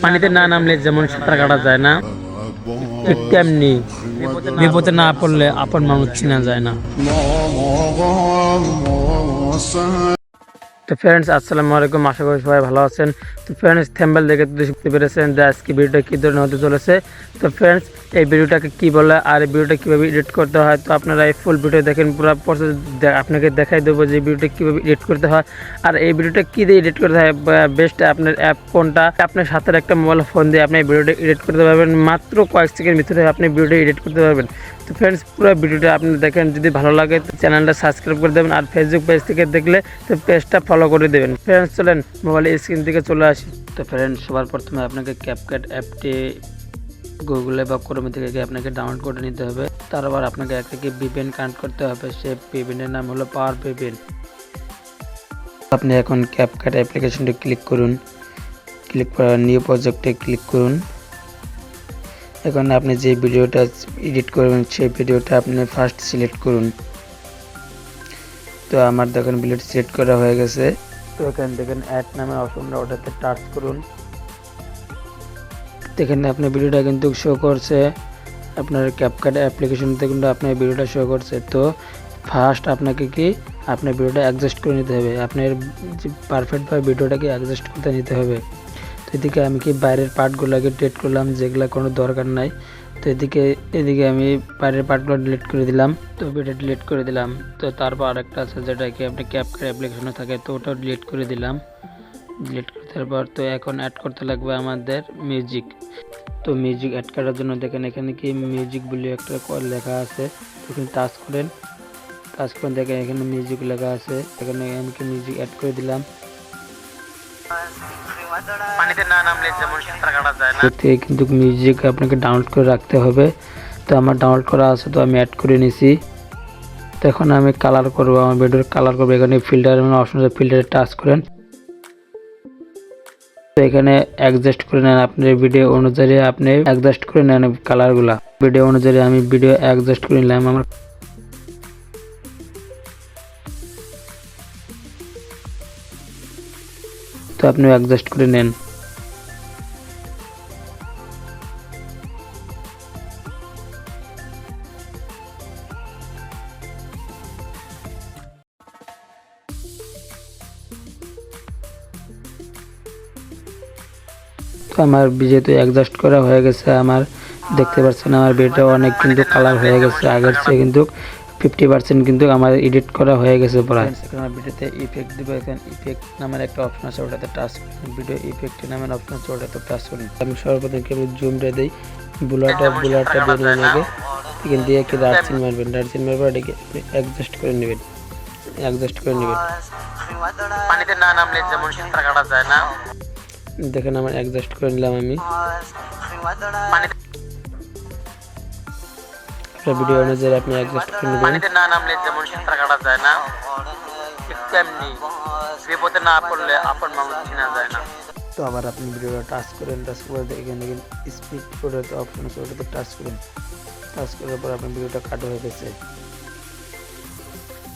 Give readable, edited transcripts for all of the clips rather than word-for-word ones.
পানিতে না নামলে যেমন সাঁতার কাটা যায় না, ঠিক তেমনি বিপদে না পড়লে আপন মানুষ চিনা যায় না। তো ফ্রেন্ডস, আসসালামু আলাইকুম। আশা করি সবাই ভালো আছেন। তো ফ্রেন্ডস, থাম্বনেল দেখে তো শিখতে পেরেছেন যে আজকে ভিডিওটা কী ধরনের হতে চলেছে। তো ফ্রেন্ডস, এই ভিডিওটাকে কী বলে আর এই ভিডিওটা কীভাবে এডিট করতে হয়, তো আপনারা এই ফুল ভিডিও দেখেন। পুরো প্রসেস আপনাকে দেখাই দেবো যে ভিডিওটা কীভাবে এডিট করতে হয় আর এই ভিডিওটা কী দিয়ে এডিট করতে হয়, বেস্ট আপনার অ্যাপ কোনটা। আপনার সাথে একটা মোবাইল ফোন দিয়ে আপনি এই ভিডিওটা এডিট করতে পারবেন। মাত্র কয়েক সেকেন্ডের ভিতরে আপনি ভিডিওটা এডিট করতে পারবেন। তো ফ্রেন্ডস, পুরো ভিডিওটা আপনি দেখেন। যদি ভালো লাগে তো চ্যানেলটা সাবস্ক্রাইব করে দেবেন, আর ফেসবুক পেজ থেকে দেখলে তো পেজটা ফলো করে দেবেন। ফ্রেন্ডস, চলেন মোবাইলের স্ক্রিন থেকে চলে আসি। তো ফ্রেন্ডস, সবার প্রথমে আপনাকে ক্যাপকাট অ্যাপটি গুগলে বা ক্রোমে থেকে আপনাকে ডাউনলোড করে নিতে হবে। তারপর আপনাকে একটা ভিপিএন কানেক্ট করতে হবে। সেই ভিপিএনের নাম হলো পাওয়ার ভিপিএন। আপনি এখন ক্যাপকাট অ্যাপ্লিকেশনটি ক্লিক করুন। ক্লিক করার নিউ প্রজেক্টে ক্লিক করুন। এখন আপনি যে ভিডিওটা এডিট করবেন সেই ভিডিওটা আপনি ফার্স্ট সিলেক্ট করুন। তো আমার দেখেন ভিডিওটি সিলেক্ট করা হয়ে গেছে। তো এখানে দেখেন অ্যাড নামের অপশনটা, ওটাতে টাচ করুন। দেখেন আপনার ভিডিওটা কিন্তু শো করছে, আপনার ক্যাপকাট অ্যাপ্লিকেশনতে কিন্তু আপনার ভিডিওটা শো করছে। তো ফার্স্ট আপনাকে আপনার ভিডিওটা অ্যাডজাস্ট করে নিতে হবে। আপনার পারফেক্টভাবে ভিডিওটাকে অ্যাডজাস্ট করতে নিতে হবে। তো এদিকে আমি বাইরের পার্টগুলোকে ডিলিট করলাম, যেগুলো কোনো দরকার নাই। তো এদিকে আমি বাইরের পার্টগুলো ডিলিট করে দিলাম। তো ভিডিও ডিলিট করে দিলাম। তো তারপর আরেকটা আছে যেটাকে আপনি ক্যাপকাট অ্যাপ্লিকেশনে থাকে, তো ওটাও ডিলিট করে দিলাম। ডিলিট করে দেওয়ার পর তো এখন অ্যাড করতে লাগবে আমাদের মিউজিক। তো মিউজিক অ্যাড করার জন্য দেখেন এখানে মিউজিক বলে একটা লেখা আছে। এখানে টাচ করেন দেখেন এখানে মিউজিক লেখা আছে। এখানে আমি মিউজিক অ্যাড করে দিলাম। পানিতে না নামলে যেমন সাঁতার কাটা যায় না, কিন্তু মিউজিক আপনাকে ডাউনলোড করে রাখতে হবে। তো আমার ডাউনলোড করা আছে, তো আমি অ্যাড করে নিছি। তো এখন আমি কালার করব, আমার ভিডিওর কালার করবো। এখানে ফিল্টার অপশন আছে, ফিল্টারে টাচ করেন। তো এখানে অ্যাডজাস্ট করে নেন আপনার ভিডিও অনুযায়ী, আপনি অ্যাডজাস্ট করে নেন কালারগুলা ভিডিও অনুযায়ী। আমি ভিডিও অ্যাডজাস্ট করে নিলাম আমার। তো আপনি অ্যাডজাস্ট করে নেন। তো আমার যেহেতু অ্যাডজাস্ট করা হয়ে গেছে, আমার দেখতে পাচ্ছেন আমার ভিডিওটা অনেক কিন্তু কালার হয়ে গেছে। আগের চেয়ে কিন্তু 50% কিন্তু আমার এডিট করা হয়ে গেছে প্রায়। আমার ভিডিওতে ইফেক্ট দিব। এখানে ইফেক্ট নামের একটা অপশন আছে, ওটাতে টাচ করুন। ভিডিও ইফেক্ট নামের অপশন আছে, ওটাতে টাচ করুন। আমি সর্বপ্রথম কেবল জুমটা দিই, বুলারটা দিয়ে নেবে। এখান দিয়ে একটু ডার্সিন মারবেন, ডার্সিন মারবার এটাকে অ্যাডজাস্ট করে নেবেন। পানিতে না নামলে যেমন সাঁতার কাটা যায় না, দেখেন আমার অ্যাডজাস্ট করে নিলাম আমি। ভিডিও অনুযায়ী আপনি অ্যাডজাস্ট করে নেবেন। পানিতে না নামলে যেমন সাঁতার কাটা যায় না, ঠিক তেমনি বিপদে না পড়লে আপন মানুষ চিনা যায় না। তো আবার আপনি ভিডিওটা টাচ করেন, টাচ করে এখানে স্পিড করে অপশন আছে, ওটাতে টাচ করেন। টাচ করার পর আপনার ভিডিওটা কাট হয়ে গেছে।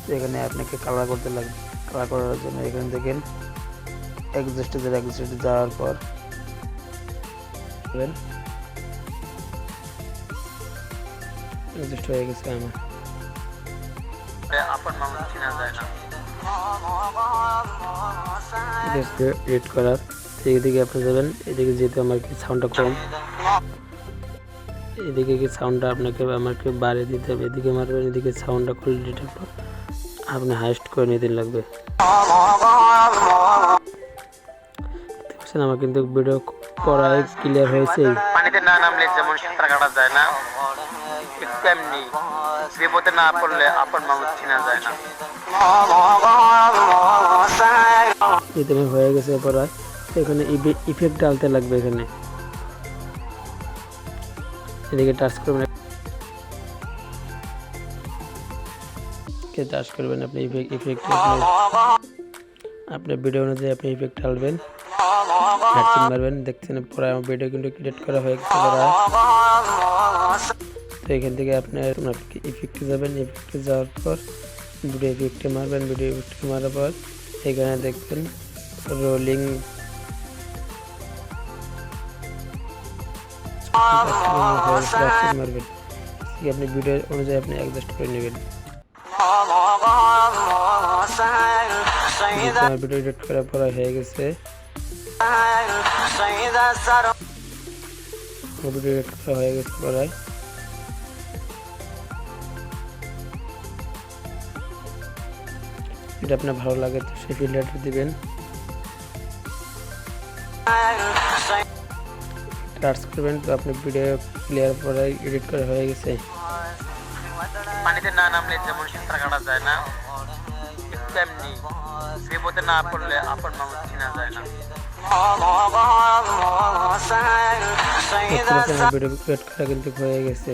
তো এখানে আপনাকে কালার করতে লাগবে। কালার করার জন্য এখানে দেখেন অ্যাডজাস্টে যাওয়ার পর অ্যাডজাস্ট হয়ে গেছে আমার। আপন মানুষ চিনা যায় না এডিট করার। এদিকে আপনি যাবেন, এদিকে যেহেতু আমার সাউন্ডটা কম, এদিকে সাউন্ডটা আমাকে বাড়িয়ে দিতে হবে। এদিকে মারবেন, এদিকে সাউন্ডটা কোয়ালিটিটা আপনি হাইস্ট করে নিতে লাগবে। আমার কিন্তু ভিডিও পড়ায় ক্লিয়ার হয়েছে। পানিতে না নামলে যেমন সাঁতার কাটা যায় না, ঠিক তেমনি বিপদে না পড়লে আপন মানুষ চিনা যায় না। এটা হয়ে গেছে পড়ায়। এখানে ইফেক্ট ডালতে লাগবে। এখানে এদিকে টাচ করবেন, টাচ করবেন আপনি ইফেক্ট আপনার ভিডিও অনুযায়ী আপনি ইফেক্ট ঢালবেন, মারবেন। দেখছেন পরে আমার ভিডিও কিন্তু ক্রিয়েট করা হয়ে গেছে। তো এখান থেকে আপনার ইফেক্টে যাবেন। ইফেক্টে যাওয়ার পর ভিডিও ইফেক্টে মারবেন। ভিডিও ইফেক্টে মারার পর এখানে দেখবেন রোলিং মারবেন, আপনি ভিডিও অনুযায়ী আপনি অ্যাডজাস্ট করে নেবেন। আমার ভিডিও এডিট করার পর হয়ে গেছে, ভিডিও এডিট করা হয়ে গেছে পরে এটা আপনার ভালো লাগে তো সেই ফিল্টারটা দিবেন, টাচ করবেন। তো আপনি ভিডিও ক্লিয়ার পরে এডিট করা হয়ে গেছে। পানিতে না নামলে যেমন সাঁতার কাটা যায় না, তেমনি বিপদে না পড়লে আপন মানুষ চিনা যায় না। ভিডিও ক্রিয়েট করা কিন্তু হয়ে গেছে।